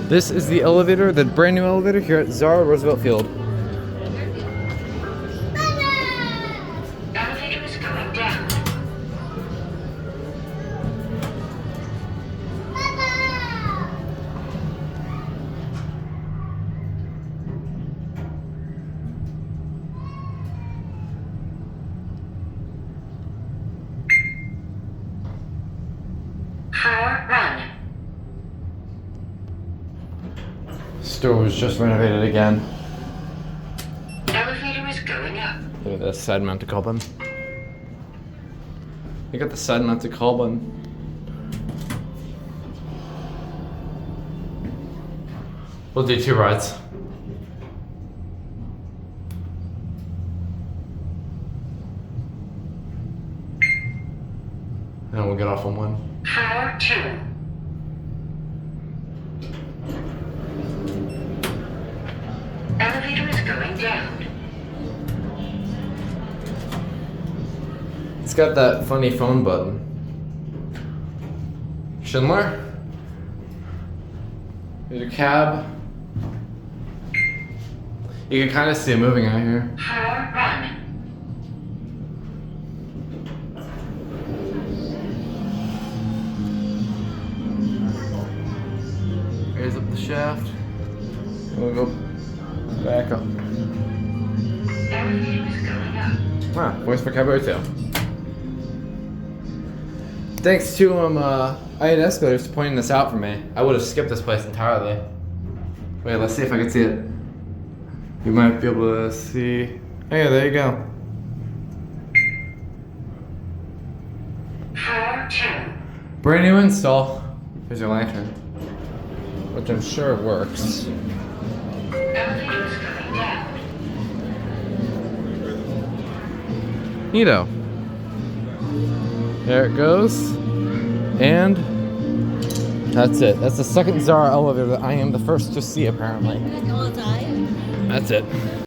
This is the elevator, the brand new elevator here at ZARA Roosevelt Field. Elevator is going down. Floor 1. Store was just renovated again. Elevator is going up. Look at this side mounted call button. You got the side mounted call button. We'll do 2 rides. And we'll get off on 1. Floor 2. Elevator is going down. It's got that funny phone button. Schindler? There's your cab. You can kind of see it moving out here. Floor 1. Raise up the shaft. And we'll go back up. Elevator is going up. Ah, voice for Cabaret 2. Thanks to INS Escalators for pointing this out for me. I would have skipped this place entirely. Wait, let's see if I can see it. You might be able to see. Oh yeah, there you go. Floor 2. Brand new install. Here's your lantern, which I'm sure works. Elevator is going down. Neato. There it goes. And that's it. That's the second ZARA elevator that I am the first to see, apparently. That's it.